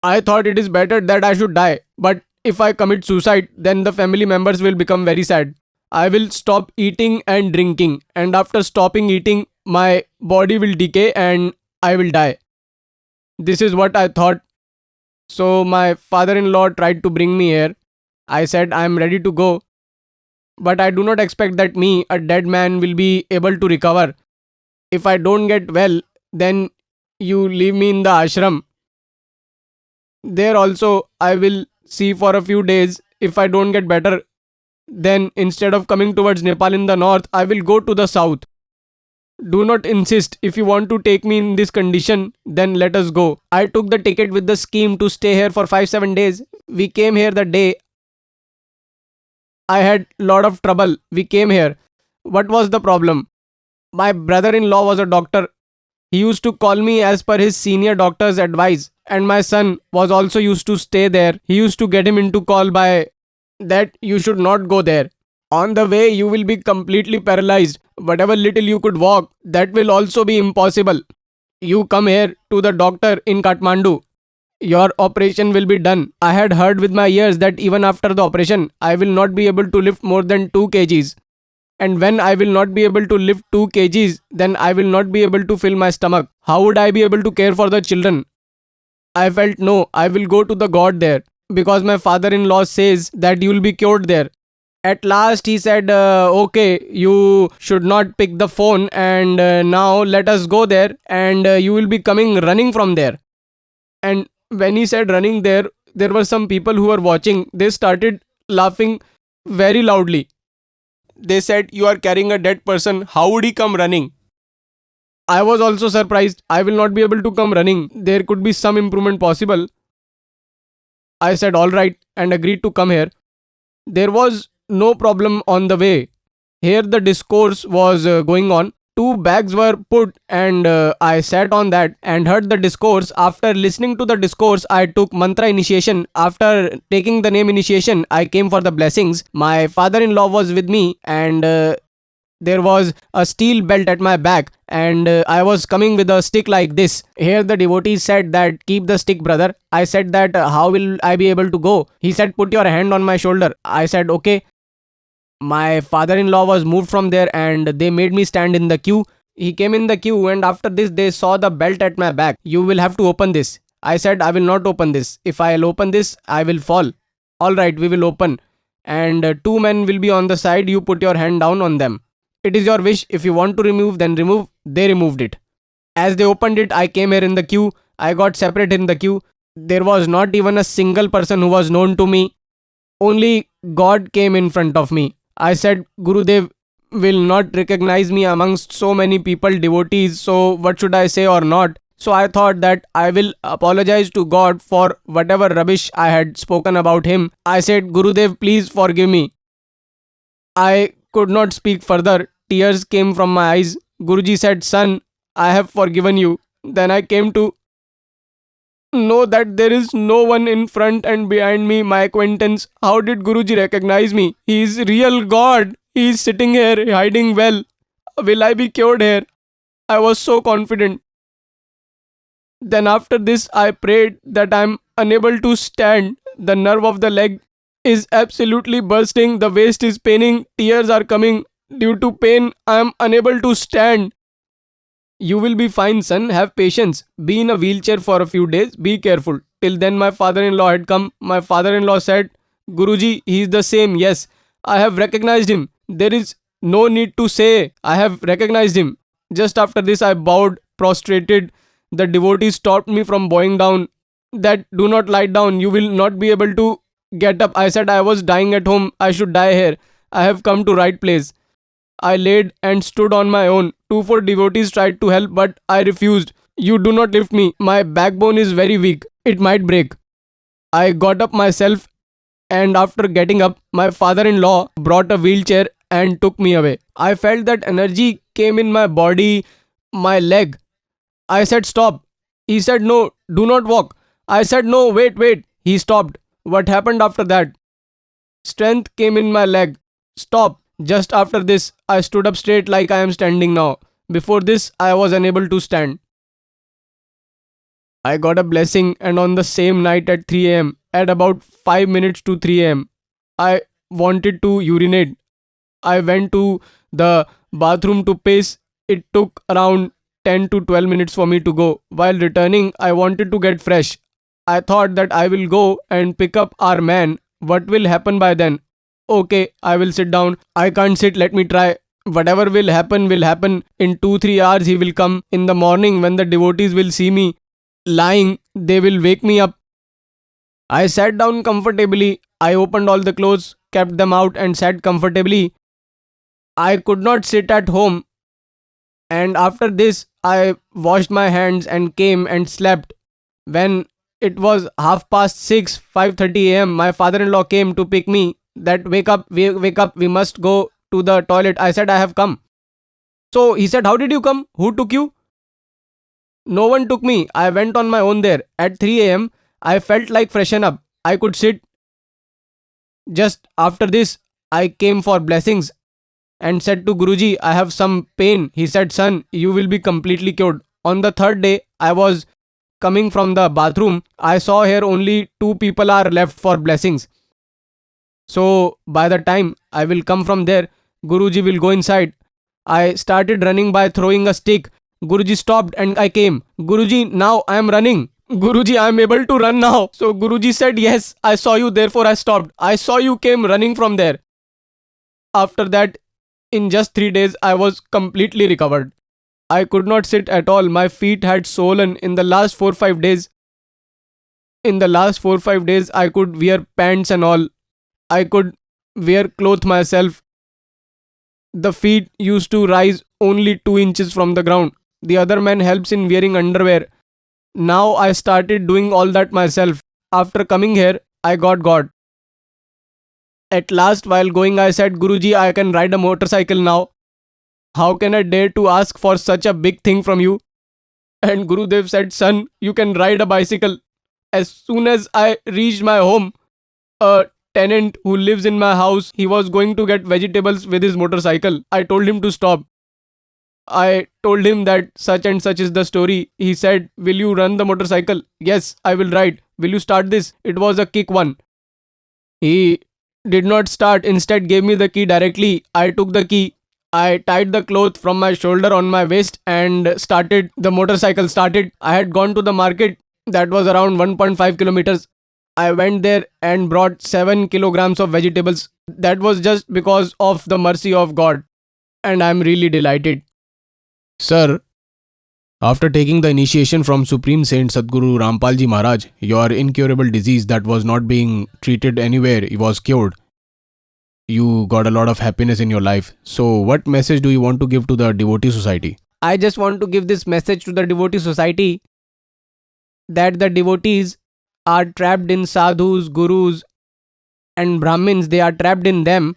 I thought it is better that I should die. But if I commit suicide, then the family members will become very sad. I will stop eating and drinking. And after stopping eating, my body will decay and I will die. This is what I thought. So my father-in-law tried to bring me here. I said I am ready to go. But I do not expect that me, a dead man, will be able to recover. If I don't get well, then you leave me in the ashram. There also I will see for a few days. If I don't get better, then instead of coming towards Nepal in the north, I will go to the south. Do not insist. If you want to take me in this condition, then let us go. I took the ticket with the scheme to stay here for 5-7 days. We came here the day I had lot of trouble. We came here. What was the problem? My brother-in-law was a doctor. He used to call me as per his senior doctor's advice. And my son was also used to stay there. He used to get him into call by that you should not go there. On the way, you will be completely paralyzed. Whatever little you could walk, that will also be impossible. You come here to the doctor in Kathmandu. Your operation will be done. I had heard with my ears that even after the operation, I will not be able to lift more than 2 kgs. And when I will not be able to lift 2 kgs, then I will not be able to fill my stomach. How would I be able to care for the children? I felt no, I will go to the God there, because my father-in-law says that you will be cured there. At last he said, okay, you should not pick the phone, and now let us go there, and you will be coming running from there. And when he said running there were some people who were watching. They started laughing very loudly. They said, you are carrying a dead person. How would he come running? I was also surprised. I will not be able to come running. There could be some improvement possible. I said, all right, and agreed to come here. There was no problem on the way. Here the discourse was going on. 2 bags were put, and I sat on that and heard the discourse. After listening to the discourse, I took mantra initiation. After taking the name initiation, I came for the blessings. My father-in-law was with me, and there was a steel belt at my back, and I was coming with a stick like this. Here the devotees said that, keep the stick, brother. I said that, how will I be able to go? He said, put your hand on my shoulder. I said, okay. My father-in-law was moved from there, and they made me stand in the queue. He came in the queue, and after this they saw the belt at my back. You will have to open this. I said, I will not open this. If I'll open this, I will fall. All right, we will open. And 2 men will be on the side. You put your hand down on them. It is your wish. If you want to remove, then remove. They removed it. As they opened it, I came here in the queue. I got separate in the queue. There was not even a single person who was known to me. Only God came in front of me. I said, Gurudev will not recognize me amongst so many people, devotees, so what should I say or not? So I thought that I will apologize to God for whatever rubbish I had spoken about him. I said, Gurudev, please forgive me. I could not speak further. Tears came from my eyes. Guruji said, son, I have forgiven you. Then I came to know that there is no one in front and behind me, my acquaintance. How did Guruji recognize me? He is real God. He is sitting here hiding well. Will I be cured here? I was so confident. Then after this I prayed that I am unable to stand. The nerve of the leg is absolutely bursting. The waist is paining. Tears are coming. Due to pain, I am unable to stand. You will be fine, son. Have patience. Be in a wheelchair for a few days. Be careful. Till then my father-in-law had come. My father-in-law said, Guruji, he is the same. Yes, I have recognized him. There is no need to say I have recognized him. Just after this I bowed, prostrated. The devotee stopped me from bowing down. That, do not lie down. You will not be able to get up. I said I was dying at home. I should die here. I have come to right place. I laid and stood on my own. 2-4 devotees tried to help, but I refused. You do not lift me. My backbone is very weak. It might break. I got up myself, and after getting up, my father-in-law brought a wheelchair and took me away. I felt that energy came in my body, my leg. I said, stop. He said, no, do not walk. I said, no, wait. He stopped. What happened after that? Strength came in my leg. Stop. Just after this, I stood up straight like I am standing now. Before this, I was unable to stand. I got a blessing, and on the same night at 3 am, at about 5 minutes to 3 am, I wanted to urinate. I went to the bathroom to piss. It took around 10 to 12 minutes for me to go. While returning, I wanted to get fresh. I thought that I will go and pick up our man. What will happen by then? Okay, I will sit down. I can't sit, let me try. Whatever will happen will happen. In 2-3 hours he will come. In the morning when the devotees will see me lying, they will wake me up. I sat down comfortably. I opened all the clothes, kept them out and sat comfortably. I could not sit at home. And after this, I washed my hands and came and slept. When it was 6:30, 5:30 am, my father-in-law came to pick me. That wake up, we must go to the toilet. I said, I have come. So he said, how did you come? Who took you? No one took me. I went on my own there. At 3 am, I felt like freshen up. I could sit. Just after this, I came for blessings and said to Guruji, I have some pain. He said, son, you will be completely cured. On the third day, I was coming from the bathroom. I saw here only 2 people are left for blessings. So by the time I will come from there, Guruji will go inside. I started running by throwing a stick. Guruji stopped and I came. Guruji, now I am running. Guruji, I am able to run now. So Guruji said, yes, I saw you, therefore I stopped. I saw you came running from there. After that, in just 3 days, I was completely recovered. I could not sit at all. My feet had swollen in the last 4-5 days. In the last 4-5 days, I could wear pants and all. I could wear clothes myself. The feet used to rise only 2 inches from the ground. The other man helps in wearing underwear. Now I started doing all that myself. After coming here, I got God. At last, while going, I said, Guruji, I can ride a motorcycle now. How can I dare to ask for such a big thing from you? And Gurudev said, son, you can ride a bicycle. As soon as I reached my home, a tenant who lives in my house, he was going to get vegetables with his motorcycle. I told him to stop. I told him that such and such is the story. He said, will you run the motorcycle? Yes, I will ride. Will you start this? It was a kick one. He did not start, instead gave me the key directly. I took the key. I tied the cloth from my shoulder on my waist and started. The motorcycle started. I had gone to the market that was around 1.5 kilometers. I went there and brought 7 kilograms of vegetables. That was just because of the mercy of God. And I am really delighted. Sir, after taking the initiation from Supreme Saint Sadguru Rampalji Maharaj, your incurable disease that was not being treated anywhere was cured. You got a lot of happiness in your life. So what message do you want to give to the devotee society? I just want to give this message to the devotee society that the devotees are trapped in sadhus, gurus and brahmins. They are trapped in them.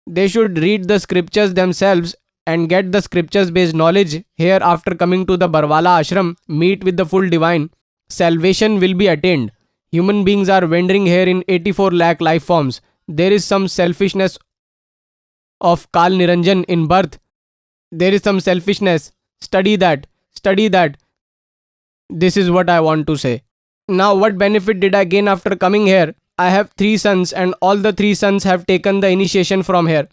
They should read the scriptures themselves and get the scriptures based knowledge. Here, after coming to the Barwala ashram, meet with the full divine. Salvation will be attained. Human beings are wandering here in 84 lakh life forms. There is some selfishness of Kal Niranjan in birth. There is some selfishness. Study that. Study that. This is what I want to say. Now, what benefit did I gain after coming here? I have 3 sons and all the 3 sons have taken the initiation from here.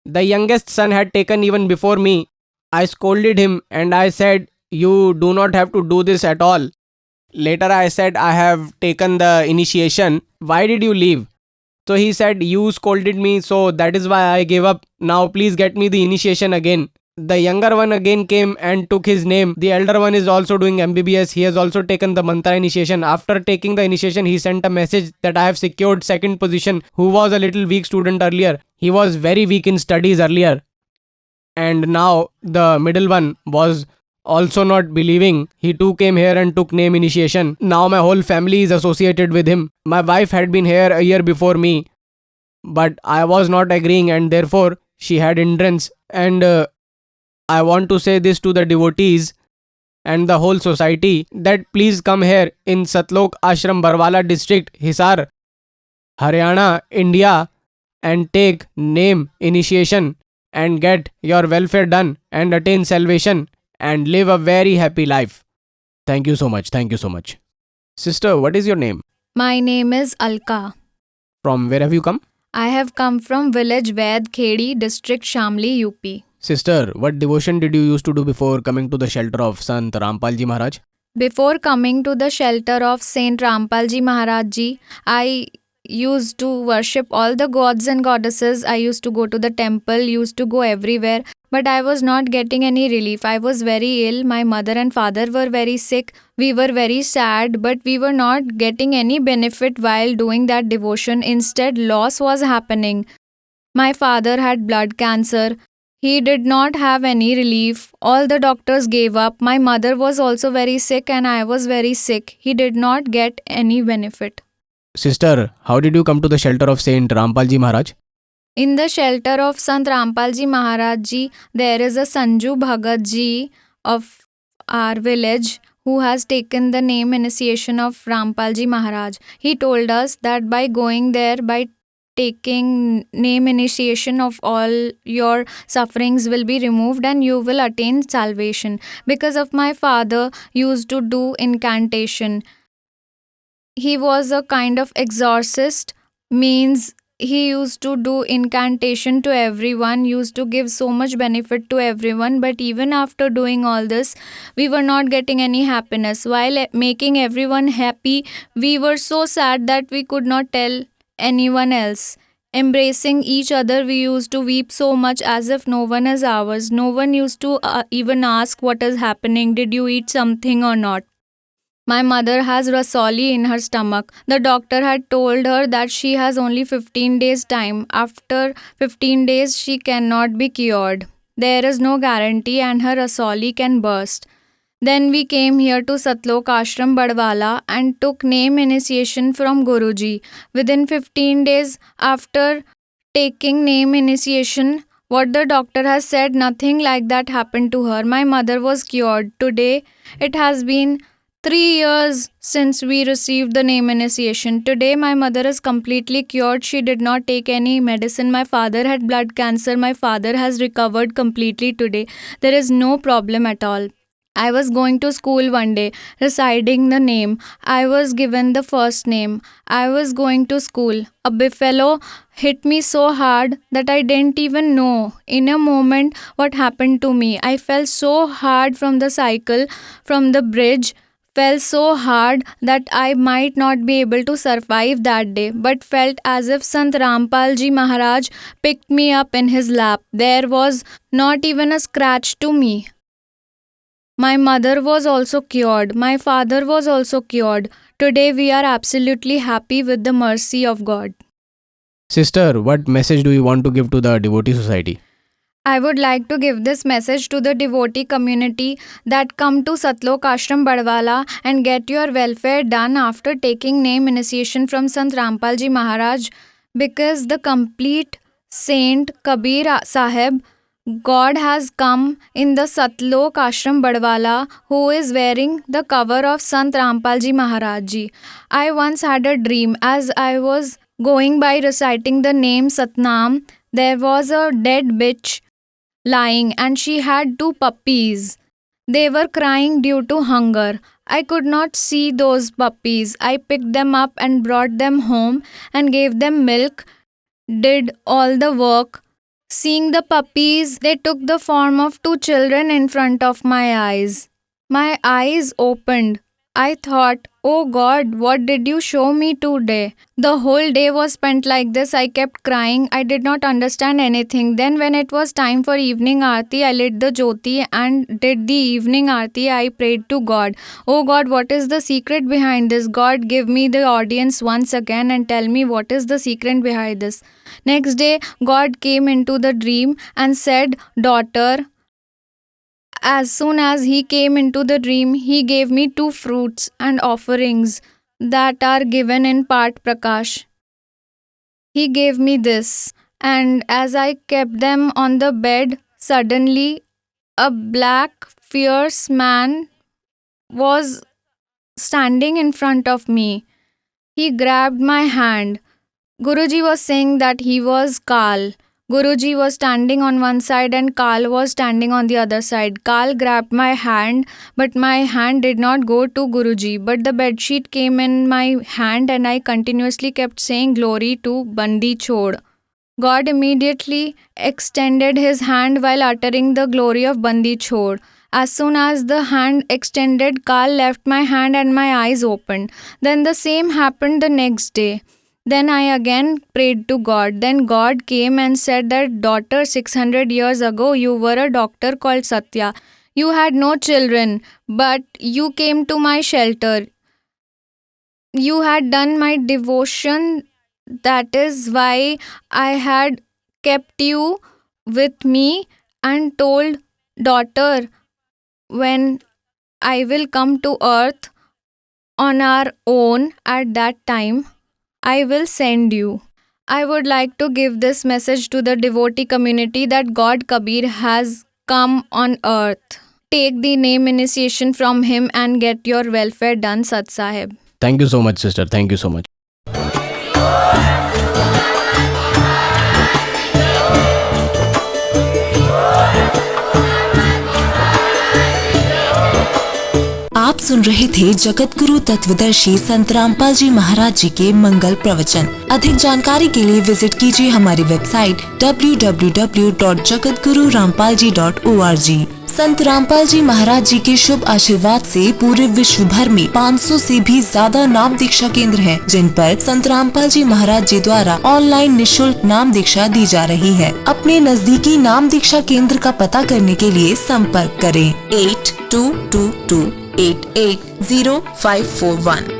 The youngest son had taken even before me. I scolded him and I said, you do not have to do this at all. Later I said, I have taken the initiation. Why did you leave? So he said, you scolded me, so that is why I gave up. Now please get me the initiation again. The younger one again came and took his name. The elder one is also doing MBBS. He has also taken the mantra initiation. After taking the initiation, he sent a message that I have secured 2nd position. Who was a little weak student earlier. He was very weak in studies earlier. And now the middle one was also not believing. He too came here and took name initiation. Now my whole family is associated with him. My wife had been here a year before me. But I was not agreeing and therefore she had hindrance. And I want to say this to the devotees and the whole society that please come here in Satlok Ashram, Barwala district, Hisar, Haryana, India and take name initiation and get your welfare done and attain salvation and live a very happy life. Thank you so much. Thank you so much. Sister, what is your name? My name is Alka. From where have you come? I have come from village Vaid Khedi, district Shamli, UP. Sister, what devotion did you used to do before coming to the shelter of Sant Rampalji Maharaj? Before coming to the shelter of Saint Rampalji Maharaj Ji, I used to worship all the gods and goddesses. I used to go to the temple, used to go everywhere. But I was not getting any relief. I was very ill. My mother and father were very sick. We were very sad, but we were not getting any benefit while doing that devotion. Instead, loss was happening. My father had blood cancer. He did not have any relief. All the doctors gave up. My mother was also very sick and I was very sick. He did not get any benefit. Sister, how did you come to the shelter of Saint Rampalji Maharaj? In the shelter of Sant Rampalji Maharaj Ji, there is a Sanju Bhagat Ji of our village who has taken the name initiation of Rampalji Maharaj. He told us that by going there, by taking name initiation of all your sufferings will be removed and you will attain salvation. Because of my father used to do incantation. He was a kind of exorcist, means he used to do incantation to everyone, used to give so much benefit to everyone, but even after doing all this we were not getting any happiness. While making everyone happy, we were so sad that we could not tell anyone else. Embracing each other, we used to weep so much as if no one is ours. No one used to even ask what is happening, did you eat something or not. My mother has rasoli in her stomach. The doctor had told her that she has only 15 days time. After 15 days, she cannot be cured. There is no guarantee and her rasoli can burst. Then we came here to Satlok Ashram Badwala and took name initiation from Guruji. Within 15 days after taking name initiation, what the doctor has said, nothing like that happened to her. My mother was cured. Today, it has been 3 years since we received the name initiation. Today, my mother is completely cured. She did not take any medicine. My father had blood cancer. My father has recovered completely today. There is no problem at all. I was going to school one day, reciting the name. I was given the first name. I was going to school. A buffalo hit me so hard that I didn't even know in a moment what happened to me. I fell so hard from the cycle, from the bridge. Fell so hard that I might not be able to survive that day, but felt as if Sant Rampal Ji Maharaj picked me up in his lap. There was not even a scratch to me. My mother was also cured. My father was also cured. Today we are absolutely happy with the mercy of God. Sister, what message do you want to give to the devotee society? I would like to give this message to the devotee community that come to Satlok Ashram Badwala and get your welfare done after taking name initiation from Sant Rampal Ji Maharaj, because the complete Saint Kabir Sahib, God has come in the Satlok Ashram Badwala, who is wearing the cover of Sant Rampal Ji Maharaj Ji. I once had a dream as I was going by reciting the name Satnam. There was a dead bitch lying and she had 2 puppies. They were crying due to hunger. I could not see those puppies. I picked them up and brought them home and gave them milk, did all the work. Seeing the puppies, they took the form of 2 children in front of my eyes. My eyes opened. I thought, oh God, what did you show me today? The whole day was spent like this. I kept crying. I did not understand anything. Then when it was time for evening aarti, I lit the jyoti and did the evening aarti. I prayed to God. Oh God, what is the secret behind this? God, give me the audience once again and tell me what is the secret behind this. Next day, God came into the dream and said, daughter, as soon as he came into the dream, he gave me 2 fruits and offerings that are given in Part Prakash. He gave me this, and as I kept them on the bed, suddenly a black, fierce man was standing in front of me. He grabbed my hand. Guruji was saying that he was Kal. Guruji was standing on one side and Kal was standing on the other side. Kal grabbed my hand, but my hand did not go to Guruji. But the bedsheet came in my hand and I continuously kept saying glory to Bandi Chhod. God immediately extended his hand while uttering the glory of Bandi Chhod. As soon as the hand extended, Kal left my hand and my eyes opened. Then the same happened the next day. Then I again prayed to God. Then God came and said that, daughter, 600 years ago you were a doctor called Satya. You had no children, but you came to my shelter. You had done my devotion. That is why I had kept you with me and told, daughter, when I will come to earth on our own at that time, I will send you. I would like to give this message to the devotee community that God Kabir has come on earth. Take the name initiation from him and get your welfare done, Sat Sahib. Thank you so much, sister. Thank you so much. आप सुन रहे थे जगत गुरु तत्वदर्शी संत रामपाल जी महाराज जी के मंगल प्रवचन। अधिक जानकारी के लिए विजिट कीजिए हमारी वेबसाइट www.jagatgururampalji.org। संत रामपाल जी महाराज जी के शुभ आशीर्वाद से पूरे विश्व भर में 500 से भी ज्यादा नाम दीक्षा केंद्र हैं, जिन पर संत रामपाल जी महाराज जी द्वारा ऑनलाइन निशुल्क नाम दीक्षा दी जा रही है। अपने नजदीकी नाम दीक्षा केंद्र का पता करने के लिए संपर्क करें 8222880541।